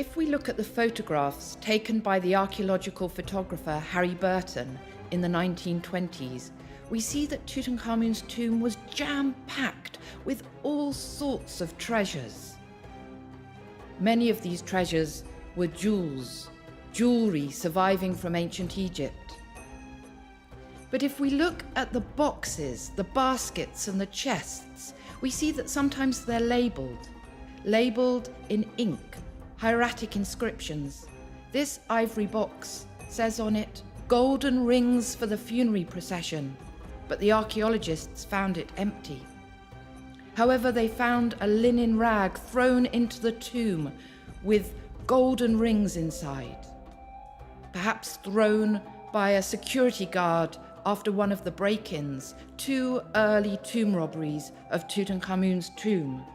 If we look at the photographs taken by the archaeological photographer Harry Burton in the 1920s, we see that Tutankhamun's tomb was jam-packed with all sorts of treasures. Many of these treasures were jewellery surviving from ancient Egypt. But if we look at the boxes, the baskets and the chests, we see that sometimes they're labelled in ink, hieratic inscriptions. This ivory box says on it, "Golden rings for the funerary procession," but the archaeologists found it empty. However, they found a linen rag thrown into the tomb with golden rings inside, perhaps thrown by a security guard after one of the break-ins, 2 early tomb robberies of Tutankhamun's tomb.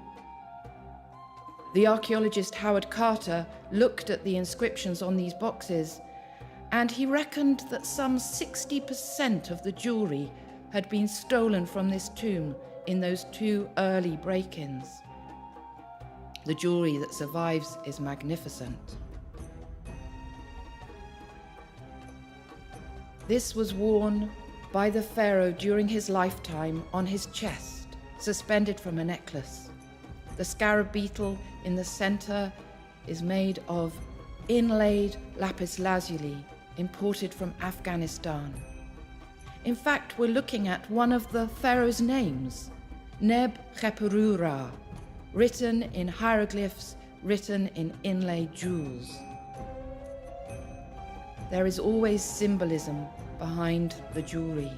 The archaeologist Howard Carter looked at the inscriptions on these boxes, and he reckoned that some 60% of the jewellery had been stolen from this tomb in those 2 early break-ins. The jewellery that survives is magnificent. This was worn by the pharaoh during his lifetime on his chest, suspended from a necklace. The scarab beetle in the center is made of inlaid lapis lazuli imported from Afghanistan. In fact, we're looking at one of the pharaoh's names, Neb-Khepuru-Ra, written in hieroglyphs, written in inlaid jewels. There is always symbolism behind the jewellery.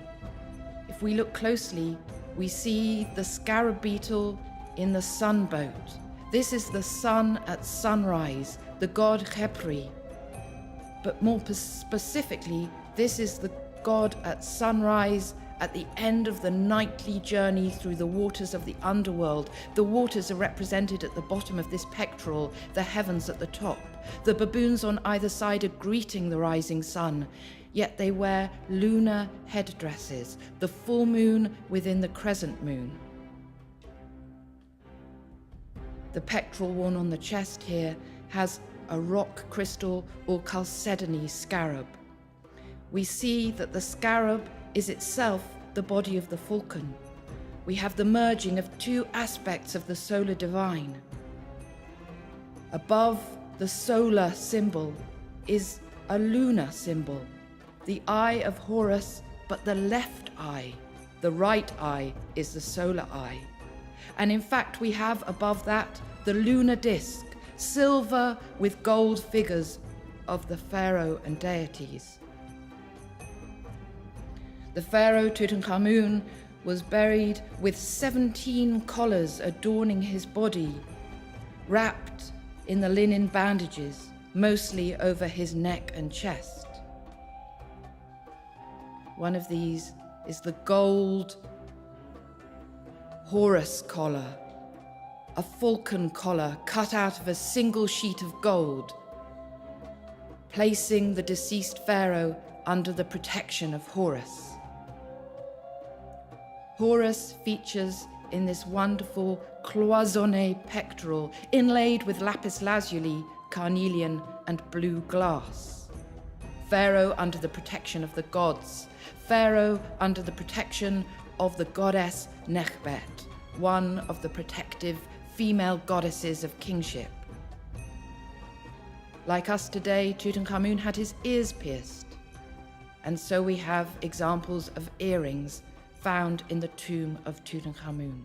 If we look closely, we see the scarab beetle in the sun boat. This is the sun at sunrise, the god Khepri. But more specifically, this is the god at sunrise at the end of the nightly journey through the waters of the underworld. The waters are represented at the bottom of this pectoral, the heavens at the top. The baboons on either side are greeting the rising sun, yet they wear lunar headdresses, the full moon within the crescent moon. The pectoral worn on the chest here has a rock crystal or chalcedony scarab. We see that the scarab is itself the body of the falcon. We have the merging of 2 aspects of the solar divine. Above the solar symbol is a lunar symbol, the eye of Horus, but the left eye, the right eye, is the solar eye. And in fact, we have above that the lunar disc, silver with gold figures of the pharaoh and deities. The pharaoh Tutankhamun was buried with 17 collars adorning his body, wrapped in the linen bandages, mostly over his neck and chest. One of these is the gold Horus collar, a falcon collar cut out of a single sheet of gold, placing the deceased pharaoh under the protection of Horus. Horus features in this wonderful cloisonné pectoral inlaid with lapis lazuli, carnelian and blue glass. Pharaoh under the protection of the gods. Pharaoh under the protection of the goddess Nekhbet, one of the protective female goddesses of kingship. Like us today, Tutankhamun had his ears pierced, and so we have examples of earrings found in the tomb of Tutankhamun.